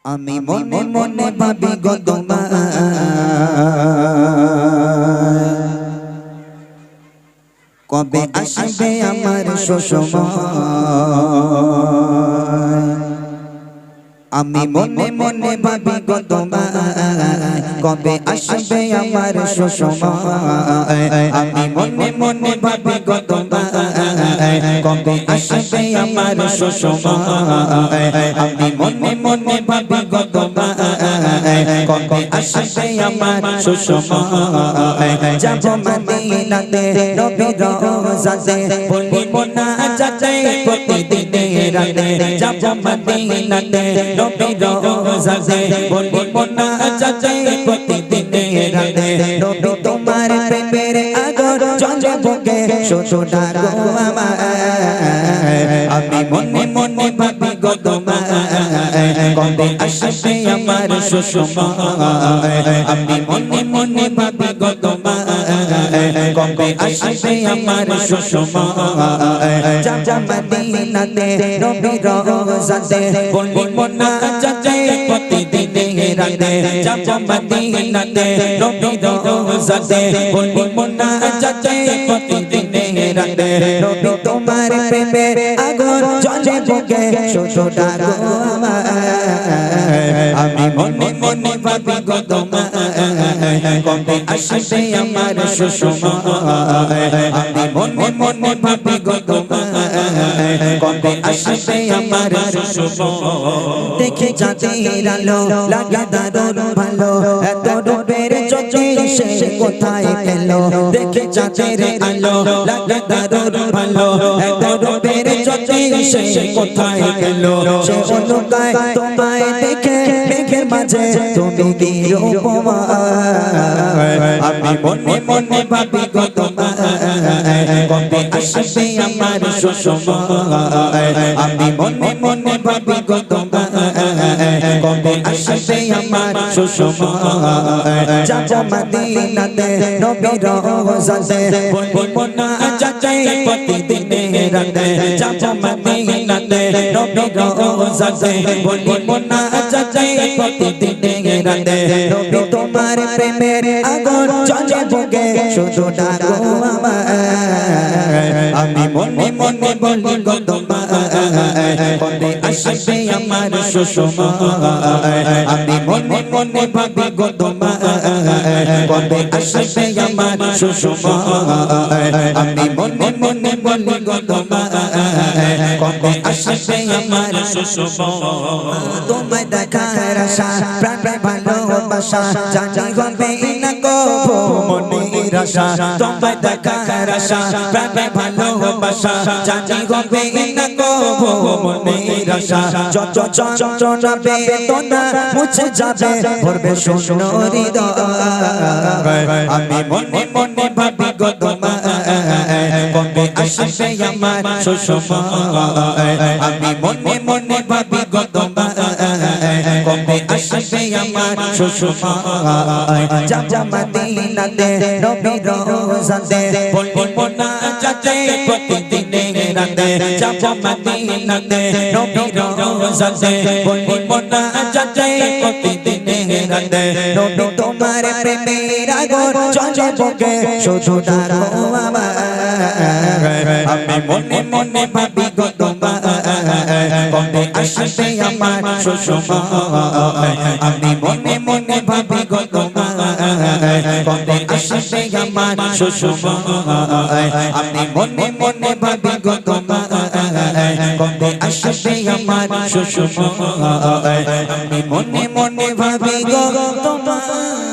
আমি মনে মনে ভাবি গো তোমায় কবে আসবে আমার সুসময়। আমি মনে মনে ভাবি গো তোমায় কবে আসবে আমার সুসময়। আমি মনে মনে ভাবি গো তোমায় কবে আসবে আমার সুসময়। আমি মনে মনে ভাবি গো তোমায় কবে আসবে আমার সুসময়। যাব মদিনাতে নবীর রওজাতে বলিব না যাতে প্রতিদিন রাতে। যাব মদিনাতে নবীর রওজাতে বলিব না যাতে প্রতিদিন রাতে। নবী তোমার প্রেমের আগর জ্বলে বুকে শুধু ডাকো আমায়। আমি মনে মনে ভাবি গো তোমায় কবে আসবে আমার সুসময়। আমি মনে মনে ভাবি গো তোমায় কবে আসবে আমার সুসময়। যাব মদিনাতে নবীর রওজাতে বলিব না যাতে প্রতিদিন রাতে। যাব মদিনাতে নবীর রওজাতে বলিব না যাতে প্রতিদিন রাতে। নবী তোমার প্রেমে আগর জ্বলে বুকে শুধু ডাকো আমায়। আমি মনে মনে ভাবি গো তোমায় কবে আসবে আমার সুসময়। আমি মনে মনে ভাবি গো তোমায় কবে আসবে আমার সুসময়। দেখে চাঁদের আলো লাগে দারুণ ভালো, এত রূপের জ্যোতি সে কোথায় পেল। দেখে চাঁদের আলো লাগে দারুণ ভালো, এত রূপের জ্যোতি সে কোথায় পেল। সে অনুকায় তোমায় দেখে মেঘের মাঝে তুমি কি উপমা। আমি মনে মনে ভাবি গো তোমায় কবে আসবে আমার সুসময়। আমি মনে মনে ভাবি গো তোমায় কবে আসবে আমার সুসময়। যাব মদিনাতে নবীর রওজাতে বলিব না যাতে প্রতিদিন রাতে। যাব মদিনাতে নবীর রওজাতে বলিব না যাতে প্রতিদিন রাতে। নবী তোমার প্রেমের আগর জ্বলে বুকে শুধু ডাকো আমায়। আমি মনে মনে বলি গো তোমায় কবে আসবে আমার সুসময়। আমি মনে মনে ভাবি গো তোমায় কবে আসবে আমার সুসময়। আমি মনে মনে বলি গো তোমায় কবে আসবে আমার সুসময়। তোমায় দেখার আশা প্রাণে ভালোবাসা জানি হবে না গো মনের আশা। তোমায় দেখার আশা প্রাণে ভালোবাসা জানি হবে না গো মনের আশা। যত যন্ত্রণা বেদনা মুছে যাবে ভরবে শূন্য হৃদয়। আমি মনে মনে ভাবি গো তোমায় কবে আসবে আমার সুসময়। আমি মনে মনে ভাবি গো তোমায় কবে আসবে আমার সুসময়। যাব মদিনাতে নবীর রওজাতে বলিব না যাতে প্রতিদিন রাতে। যাব মদিনাতে নবীর রওজাতে বলিব না যাতে প্রতিদিন রাতে। নবী তোমার প্রেমের আগর জ্বলে বুকে শুধু ডাকো আমায়। আমি মনে মনে ভাবি গো তোমায় কবে আসবে আমার সুসময়। আমি মনে মনে ভাবি গো তোমায় কবে আসবে আমার সুসময়। আমি মনে মনে ভাবি গো তোমায় কবে আসবে আমার সুসময়। আমি মনে মনে ভাবি গো তোমায়।